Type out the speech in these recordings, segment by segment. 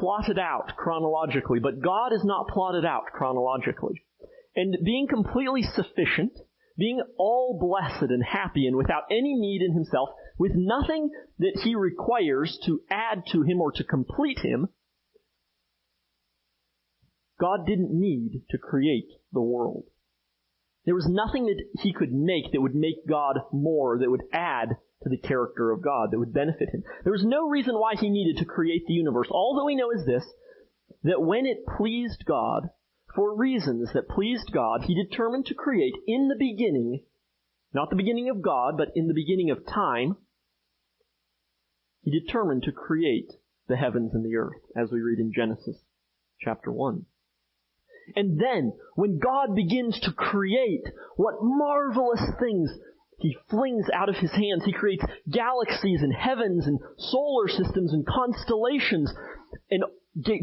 plotted out chronologically, but God is not plotted out chronologically. And being completely sufficient, being all blessed and happy and without any need in himself, with nothing that he requires to add to him or to complete him, God didn't need to create the world. There was nothing that he could make that would make God more, that would add to the character of God, that would benefit him. There was no reason why he needed to create the universe. All that we know is this, that when it pleased God, for reasons that pleased God, he determined to create in the beginning, not the beginning of God, but in the beginning of time, he determined to create the heavens and the earth, as we read in Genesis chapter 1. And then, when God begins to create, what marvelous things he flings out of his hands. He creates galaxies and heavens and solar systems and constellations and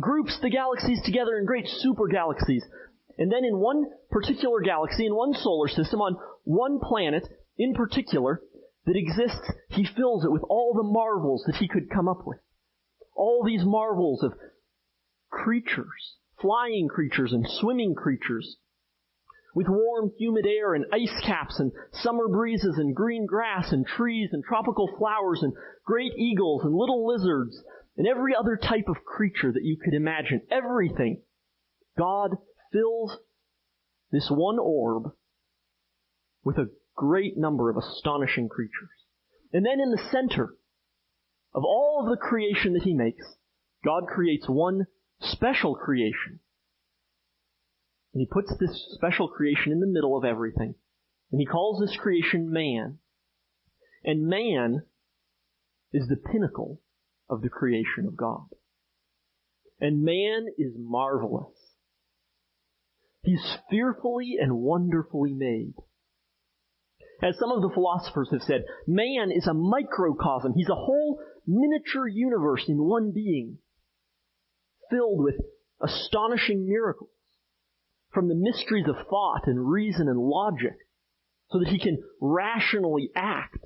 groups the galaxies together in great super galaxies. And then in one particular galaxy, in one solar system, on one planet in particular that exists, he fills it with all the marvels that he could come up with. All these marvels of creatures, flying creatures and swimming creatures, with warm, humid air and ice caps and summer breezes and green grass and trees and tropical flowers and great eagles and little lizards and every other type of creature that you could imagine. Everything. God fills this one orb with a great number of astonishing creatures. And then in the center of all of the creation that he makes, God creates one special creation. And he puts this special creation in the middle of everything. And he calls this creation man. And man is the pinnacle of the creation of God. And man is marvelous. He's fearfully and wonderfully made. As some of the philosophers have said, man is a microcosm. He's a whole miniature universe in one being, filled with astonishing miracles, from the mysteries of thought and reason and logic, so that he can rationally act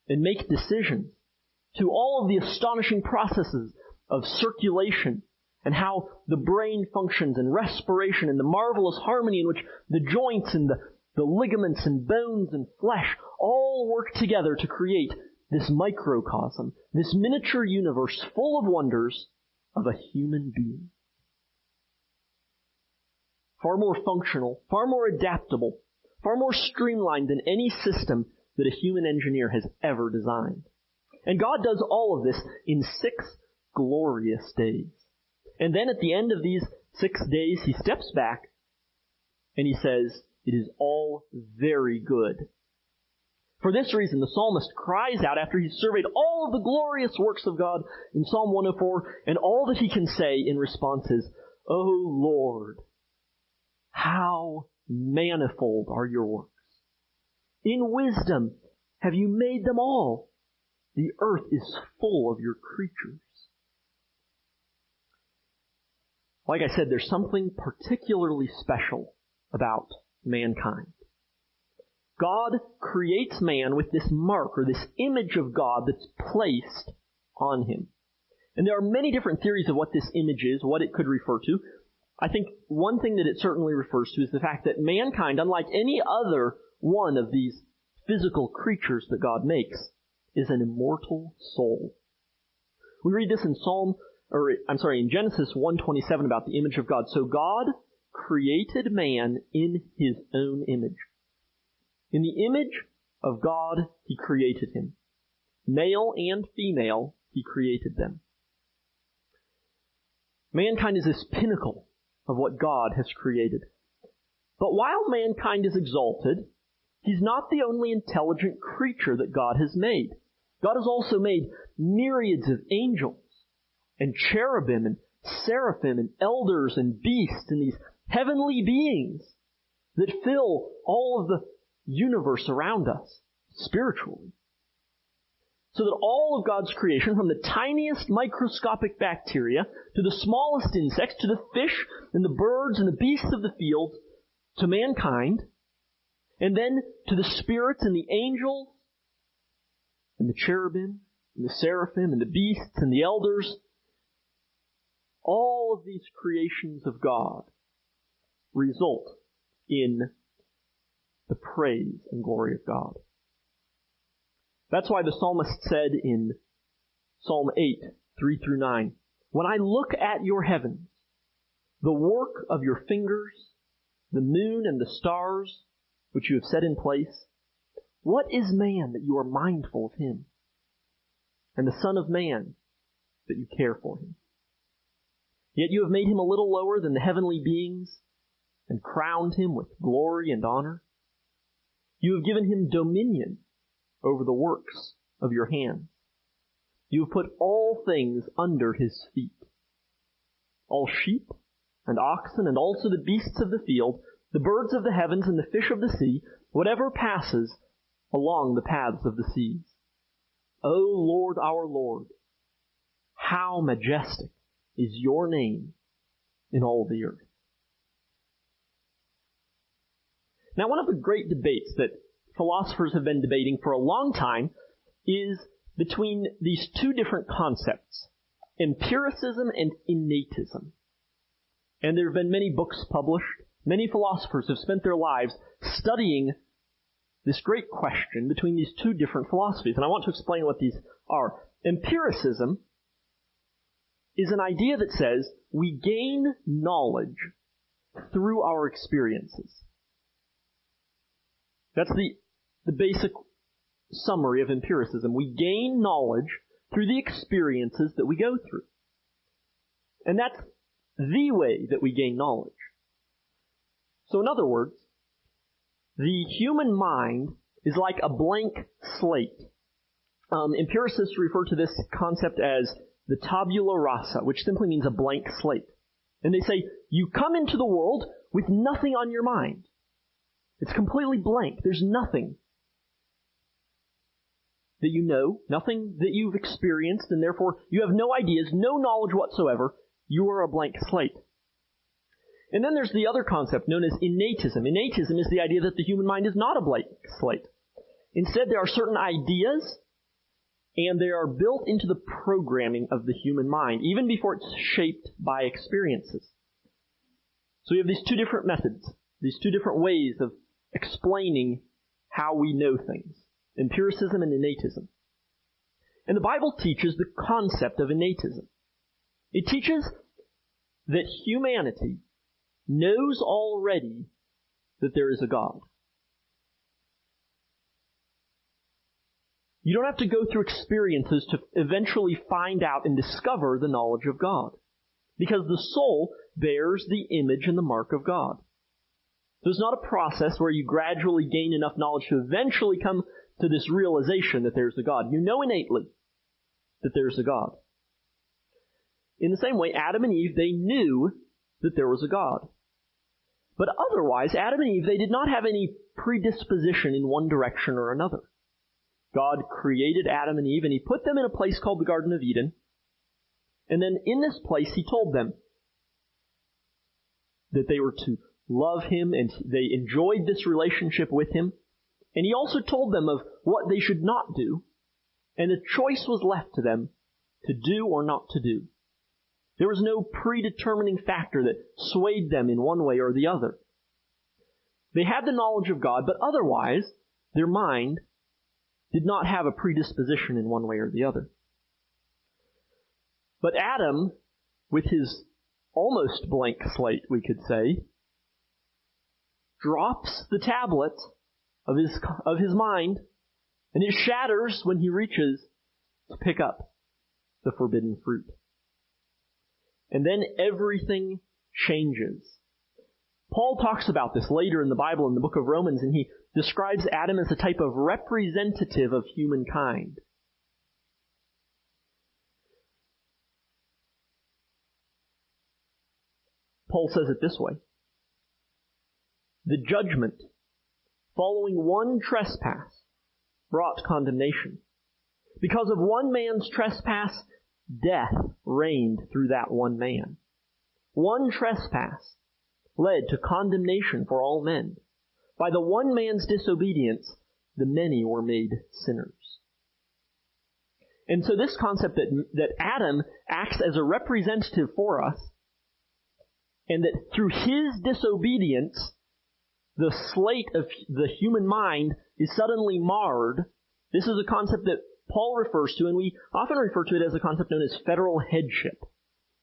and make decisions, to all of the astonishing processes of circulation and how the brain functions and respiration and the marvelous harmony in which the joints and the ligaments and bones and flesh all work together to create this microcosm, this miniature universe full of wonders of a human being. Far more functional, far more adaptable, far more streamlined than any system that a human engineer has ever designed. And God does all of this in 6 glorious days. And then at the end of these 6 days, he steps back and he says, "It is all very good." For this reason, the psalmist cries out after he's surveyed all of the glorious works of God in Psalm 104, and all that he can say in response is, "O Lord, how manifold are your works. In wisdom have you made them all. The earth is full of your creatures." Like I said, there's something particularly special about mankind. God creates man with this mark or this image of God that's placed on him. And there are many different theories of what this image is, what it could refer to. I think one thing that it certainly refers to is the fact that mankind, unlike any other one of these physical creatures that God makes, is an immortal soul. We read this in in Genesis 1:27 about the image of God. So God created man in his own image. In the image of God, he created him. Male and female, he created them. Mankind is this pinnacle of what God has created. But while mankind is exalted, he's not the only intelligent creature that God has made. God has also made myriads of angels and cherubim and seraphim and elders and beasts and these heavenly beings that fill all of the universe around us spiritually. So that all of God's creation, from the tiniest microscopic bacteria to the smallest insects, to the fish and the birds and the beasts of the field, to mankind, and then to the spirits and the angels and the cherubim and the seraphim and the beasts and the elders, all of these creations of God result in the praise and glory of God. That's why the psalmist said in Psalm 8, 3 through 9, "When I look at your heavens, the work of your fingers, the moon and the stars which you have set in place, what is man that you are mindful of him, and the son of man that you care for him? Yet you have made him a little lower than the heavenly beings and crowned him with glory and honor. You have given him dominion over the works of your hands. You have put all things under his feet, all sheep and oxen and also the beasts of the field, the birds of the heavens and the fish of the sea, whatever passes along the paths of the seas. O Lord, our Lord, how majestic is your name in all the earth." Now, one of the great debates that philosophers have been debating for a long time is between these two different concepts, empiricism and innatism. And there have been many books published. Many philosophers have spent their lives studying this great question between these two different philosophies. And I want to explain what these are. Empiricism is an idea that says we gain knowledge through our experiences. That's the basic summary of empiricism. We gain knowledge through the experiences that we go through. And that's the way that we gain knowledge. So in other words, the human mind is like a blank slate. Empiricists refer to this concept as the tabula rasa, which simply means a blank slate. And they say, you come into the world with nothing on your mind. It's completely blank. There's nothing that you know, nothing that you've experienced, and therefore you have no ideas, no knowledge whatsoever. You are a blank slate. And then there's the other concept known as innatism. Innatism is the idea that the human mind is not a blank slate. Instead, there are certain ideas, and they are built into the programming of the human mind, even before it's shaped by experiences. So we have these two different methods, these two different ways of explaining how we know things. Empiricism and innatism. And the Bible teaches the concept of innatism. It teaches that humanity knows already that there is a God. You don't have to go through experiences to eventually find out and discover the knowledge of God, because the soul bears the image and the mark of God. So it's not a process where you gradually gain enough knowledge to eventually come to this realization that there's a God. You know innately that there's a God. In the same way, Adam and Eve, they knew that there was a God. But otherwise, Adam and Eve, they did not have any predisposition in one direction or another. God created Adam and Eve, and He put them in a place called the Garden of Eden. And then in this place, He told them that they were to love Him, and they enjoyed this relationship with Him. And He also told them of what they should not do, and the choice was left to them to do or not to do. There was no predetermining factor that swayed them in one way or the other. They had the knowledge of God, but otherwise, their mind did not have a predisposition in one way or the other. But Adam, with his almost blank slate, we could say, drops the tablet of his mind, and it shatters when he reaches to pick up the forbidden fruit. And then everything changes. Paul talks about this later in the Bible in the book of Romans, and he describes Adam as a type of representative of humankind. Paul says it this way: the judgment following one trespass brought condemnation. Because of one man's trespass, death reigned through that one man. One trespass led to condemnation for all men. By the one man's disobedience, the many were made sinners. And so this concept that Adam acts as a representative for us, and that through his disobedience, the slate of the human mind is suddenly marred, this is a concept that Paul refers to, and we often refer to it as a concept known as federal headship.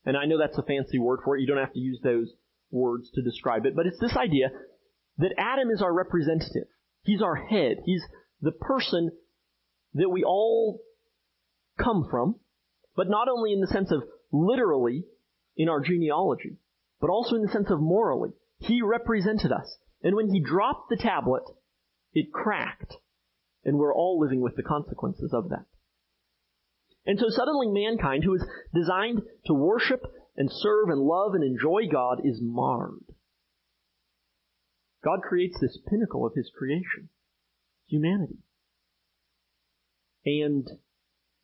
And I know that's a fancy word for it. You don't have to use those words to describe it. But it's this idea that Adam is our representative. He's our head. He's the person that we all come from, but not only in the sense of literally in our genealogy, but also in the sense of morally. He represented us. And when he dropped the tablet, it cracked. And we're all living with the consequences of that. And so suddenly mankind, who is designed to worship and serve and love and enjoy God, is marred. God creates this pinnacle of his creation, humanity. And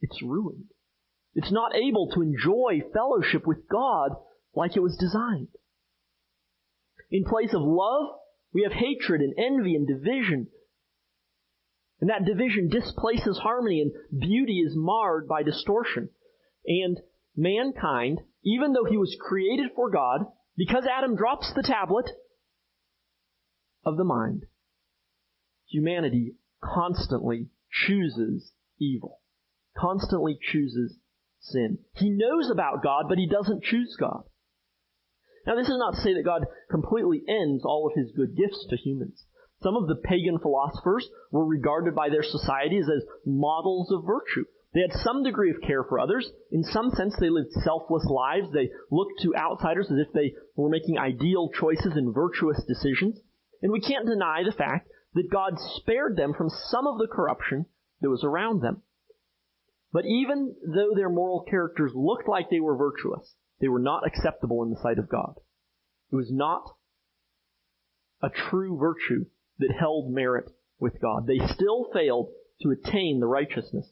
it's ruined. It's not able to enjoy fellowship with God like it was designed. In place of love, we have hatred and envy and division. And that division displaces harmony, and beauty is marred by distortion. And mankind, even though he was created for God, because Adam drops the tablet of the mind, humanity constantly chooses evil, constantly chooses sin. He knows about God, but he doesn't choose God. Now, this is not to say that God completely ends all of his good gifts to humans. Some of the pagan philosophers were regarded by their societies as models of virtue. They had some degree of care for others. In some sense, they lived selfless lives. They looked to outsiders as if they were making ideal choices and virtuous decisions. And we can't deny the fact that God spared them from some of the corruption that was around them. But even though their moral characters looked like they were virtuous, they were not acceptable in the sight of God. It was not a true virtue that held merit with God. They still failed to attain the righteousness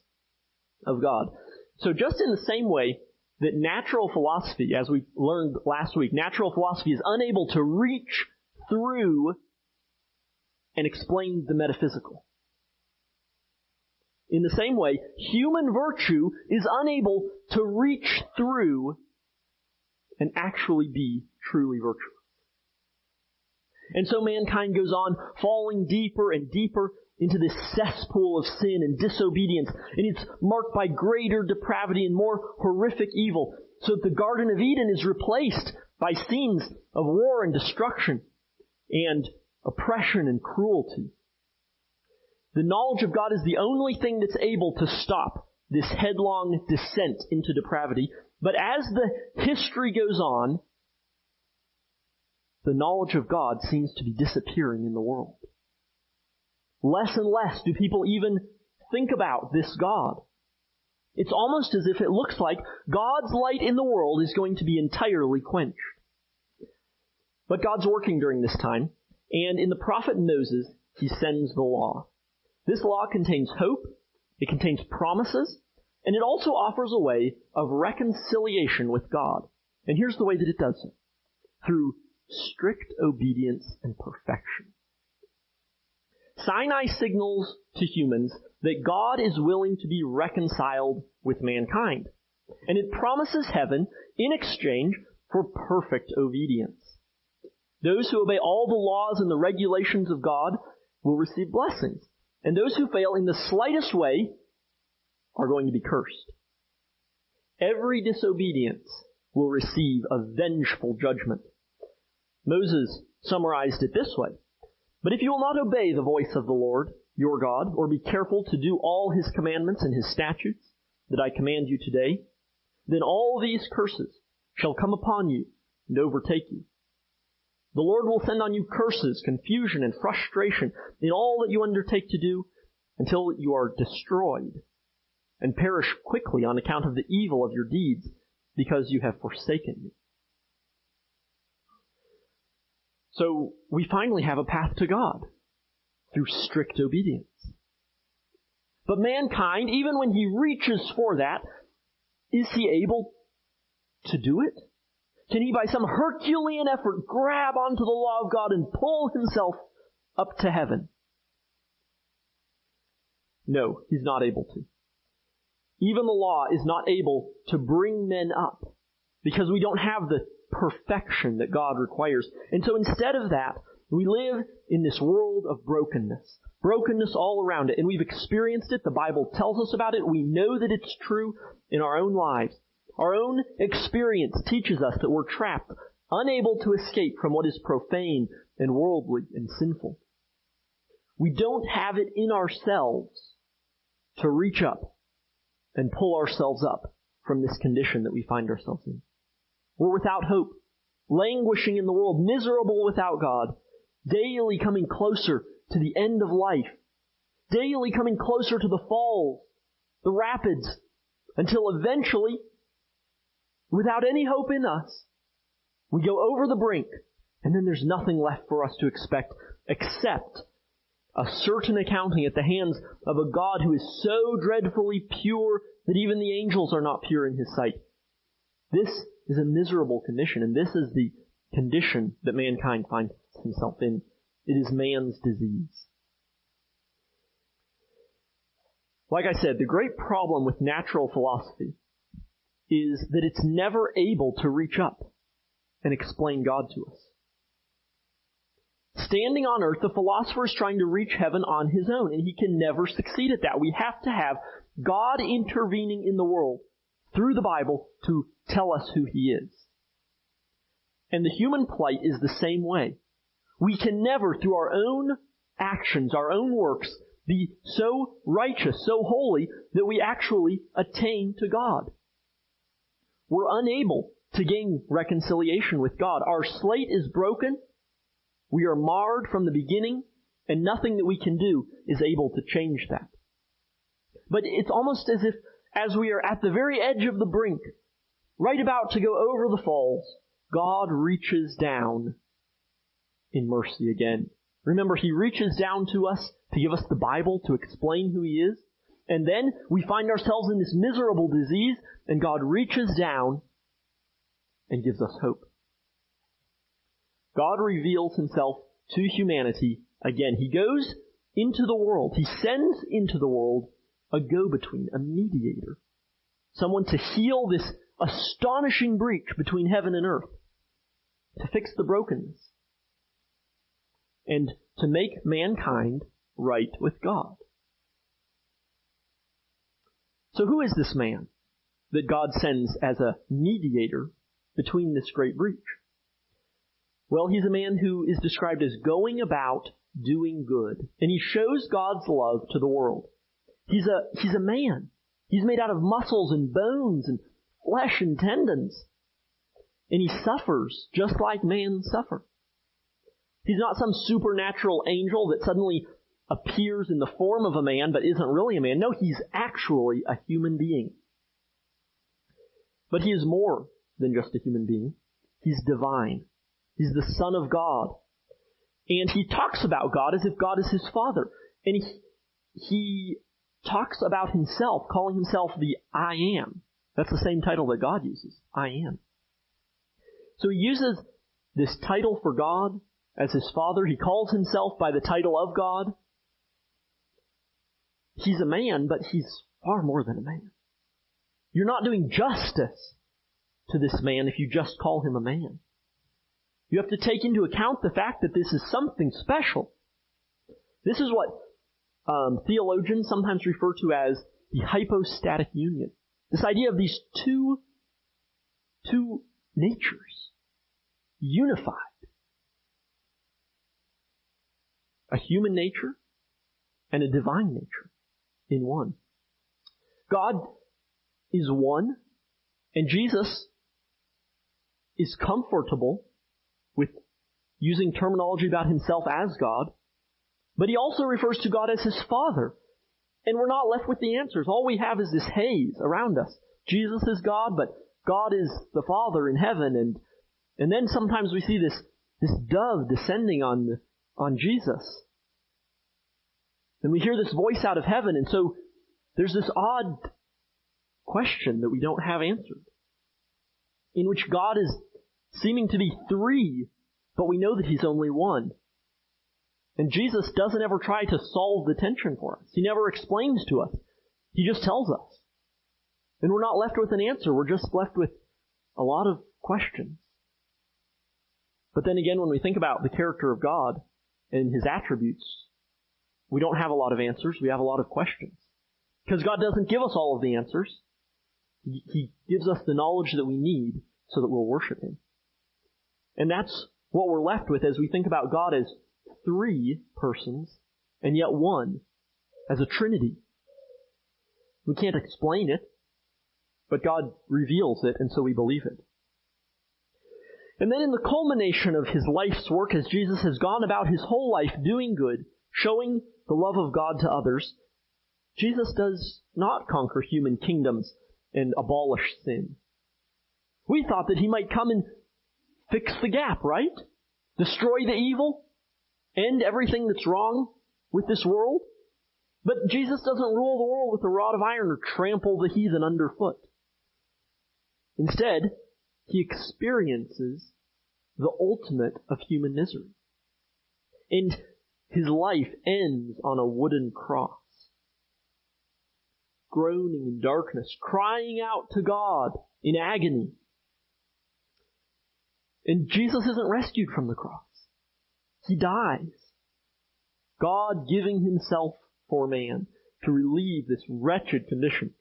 of God. So just in the same way that natural philosophy, as we learned last week, natural philosophy is unable to reach through and explain the metaphysical. In the same way, human virtue is unable to reach through and actually be truly virtuous. And so mankind goes on falling deeper and deeper into this cesspool of sin and disobedience, and it's marked by greater depravity and more horrific evil, so that the Garden of Eden is replaced by scenes of war and destruction and oppression and cruelty. The knowledge of God is the only thing that's able to stop this headlong descent into depravity. But as the history goes on, the knowledge of God seems to be disappearing in the world. Less and less do people even think about this God. It's almost as if it looks like God's light in the world is going to be entirely quenched. But God's working during this time, and in the prophet Moses, he sends the law. This law contains hope, it contains promises, and it also offers a way of reconciliation with God. And here's the way that it does it. Through strict obedience and perfection. Sinai signals to humans that God is willing to be reconciled with mankind. And it promises heaven in exchange for perfect obedience. Those who obey all the laws and the regulations of God will receive blessings. And those who fail in the slightest way are going to be cursed. Every disobedience will receive a vengeful judgment. Moses summarized it this way: "But if you will not obey the voice of the Lord, your God, or be careful to do all his commandments and his statutes that I command you today, then all these curses shall come upon you and overtake you. The Lord will send on you curses, confusion, and frustration in all that you undertake to do until you are destroyed and perish quickly on account of the evil of your deeds, because you have forsaken me." So we finally have a path to God through strict obedience. But mankind, even when he reaches for that, is he able to do it? Can he, by some Herculean effort, grab onto the law of God and pull himself up to heaven? No, he's not able to. Even the law is not able to bring men up because we don't have the perfection that God requires. And so instead of that, we live in this world of brokenness. Brokenness all around it. And we've experienced it. The Bible tells us about it. We know that it's true in our own lives. Our own experience teaches us that we're trapped, unable to escape from what is profane and worldly and sinful. We don't have it in ourselves to reach up and pull ourselves up from this condition that we find ourselves in. We're without hope, languishing in the world, miserable without God, daily coming closer to the end of life, daily coming closer to the falls, the rapids, until eventually, without any hope in us, we go over the brink, and then there's nothing left for us to expect except a certain accounting at the hands of a God who is so dreadfully pure that even the angels are not pure in His sight. This is a miserable condition, and this is the condition that mankind finds himself in. It is man's disease. Like I said, the great problem with natural philosophy is that it's never able to reach up and explain God to us. Standing on earth, the philosopher is trying to reach heaven on his own, and he can never succeed at that. We have to have God intervening in the world through the Bible to tell us who He is. And the human plight is the same way. We can never, through our own actions, our own works, be so righteous, so holy, that we actually attain to God. We're unable to gain reconciliation with God. Our slate is broken. We are marred from the beginning, and nothing that we can do is able to change that. But it's almost as if, as we are at the very edge of the brink, right about to go over the falls, God reaches down in mercy again. Remember, He reaches down to us to give us the Bible, to explain who He is. And then we find ourselves in this miserable disease, and God reaches down and gives us hope. God reveals Himself to humanity again. He goes into the world. He sends into the world a go-between, a mediator. Someone to heal this astonishing breach between heaven and earth. To fix the brokenness. And to make mankind right with God. So who is this man that God sends as a mediator between this great breach? Well, he's a man who is described as going about doing good. And he shows God's love to the world. He's a man. He's made out of muscles and bones and flesh and tendons. And he suffers just like men suffer. He's not some supernatural angel that suddenly appears in the form of a man but isn't really a man. No, he's actually a human being. But he is more than just a human being. He's divine. He's the Son of God. And he talks about God as if God is his Father. And he talks about himself, calling himself the I Am. That's the same title that God uses, I Am. So he uses this title for God as his Father. He calls himself by the title of God. He's a man, but he's far more than a man. You're not doing justice to this man if you just call him a man. You have to take into account the fact that this is something special. This is what theologians sometimes refer to as the hypostatic union. This idea of these two natures unified. A human nature and a divine nature in one. God is one, and Jesus is comfortable with using terminology about himself as God, but he also refers to God as his Father. And we're not left with the answers. All we have is this haze around us. Jesus is God, but God is the Father in heaven. And then sometimes we see this dove descending on Jesus. And we hear this voice out of heaven, and so there's this odd question that we don't have answered, in which God is seeming to be three, but we know that He's only one. And Jesus doesn't ever try to solve the tension for us. He never explains to us. He just tells us. And we're not left with an answer. We're just left with a lot of questions. But then again, when we think about the character of God and His attributes, we don't have a lot of answers. We have a lot of questions. Because God doesn't give us all of the answers. He gives us the knowledge that we need so that we'll worship Him. And that's what we're left with as we think about God as three persons and yet one, as a Trinity. We can't explain it, but God reveals it, and so we believe it. And then in the culmination of His life's work, as Jesus has gone about His whole life doing good, showing the love of God to others, Jesus does not conquer human kingdoms and abolish sin. We thought that He might come and fix the gap, right? Destroy the evil, end everything that's wrong with this world. But Jesus doesn't rule the world with a rod of iron or trample the heathen underfoot. Instead, He experiences the ultimate of human misery. And His life ends on a wooden cross. Groaning in darkness, crying out to God in agony. And Jesus isn't rescued from the cross. He dies. God giving Himself for man to relieve this wretched condition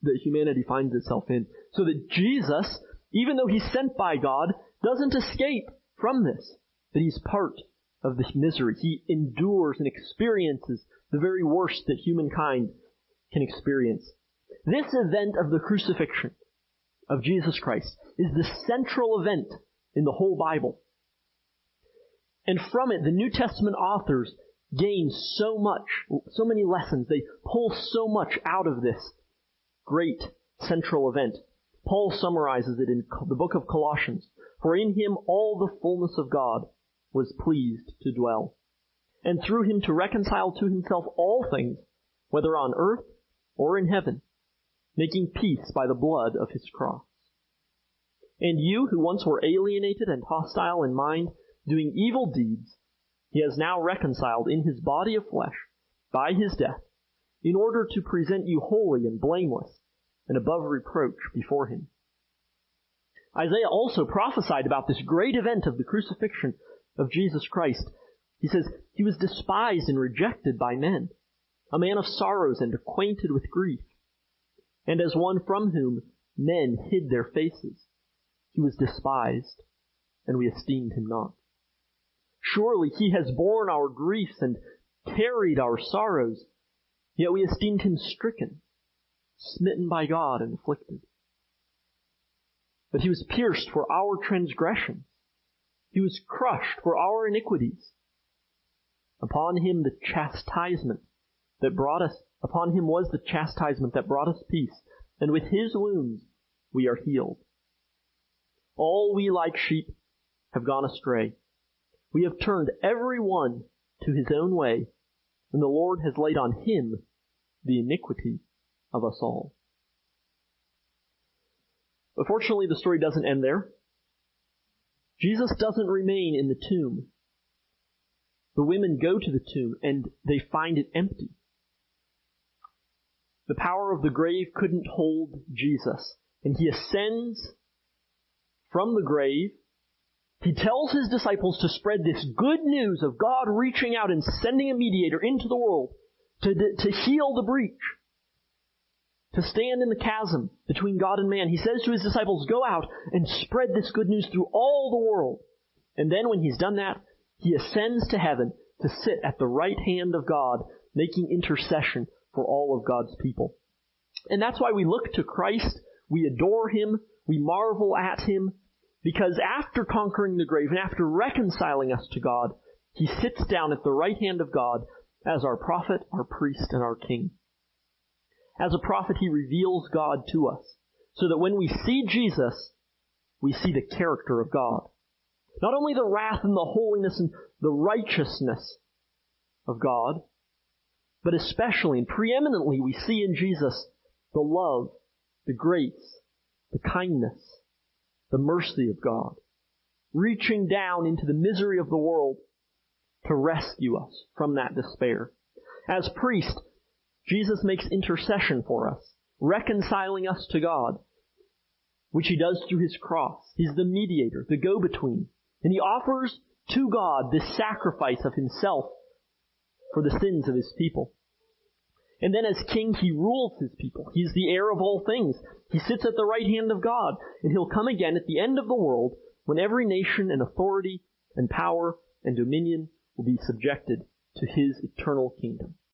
that humanity finds itself in. So that Jesus, even though He's sent by God, doesn't escape from this. That He's part of this misery. He endures and experiences the very worst that humankind can experience. This event of the crucifixion of Jesus Christ is the central event in the whole Bible. And from it, the New Testament authors gain so much, so many lessons. They pull so much out of this great central event. Paul summarizes it in the book of Colossians. For in Him all the fullness of God was pleased to dwell, and through Him to reconcile to Himself all things, whether on earth or in heaven, making peace by the blood of His cross. And you, who once were alienated and hostile in mind, doing evil deeds, He has now reconciled in His body of flesh by His death, in order to present you holy and blameless and above reproach before Him. Isaiah also prophesied about this great event of the crucifixion of Jesus Christ. He says, He was despised and rejected by men, a man of sorrows and acquainted with grief. And as one from whom men hid their faces, He was despised, and we esteemed Him not. Surely He has borne our griefs and carried our sorrows, yet we esteemed Him stricken, smitten by God, and afflicted. But He was pierced for our transgressions. He was crushed for our iniquities. Upon Him the chastisement that brought us, upon Him was the chastisement that brought us peace, and with His wounds we are healed. All we like sheep have gone astray. We have turned every one to his own way, and the Lord has laid on Him the iniquity of us all. But fortunately, the story doesn't end there. Jesus doesn't remain in the tomb. The women go to the tomb, and they find it empty. The power of the grave couldn't hold Jesus, and He ascends from the grave. He tells His disciples to spread this good news of God reaching out and sending a mediator into the world to heal the breach, to stand in the chasm between God and man. He says to His disciples, go out and spread this good news through all the world. And then when He's done that, He ascends to heaven to sit at the right hand of God, making intercession for all of God's people. And that's why we look to Christ, we adore Him, we marvel at Him, because after conquering the grave and after reconciling us to God, He sits down at the right hand of God as our prophet, our priest, and our king. As a prophet, He reveals God to us, so that when we see Jesus, we see the character of God. Not only the wrath and the holiness and the righteousness of God, but especially and preeminently we see in Jesus the love, the grace, the kindness, the mercy of God, reaching down into the misery of the world to rescue us from that despair. As priest, Jesus makes intercession for us, reconciling us to God, which he does through his cross. He's the mediator, the go-between. And he offers to God this sacrifice of himself for the sins of his people. And then as king, he rules his people. He's the heir of all things. He sits at the right hand of God, and he'll come again at the end of the world when every nation and authority and power and dominion will be subjected to his eternal kingdom.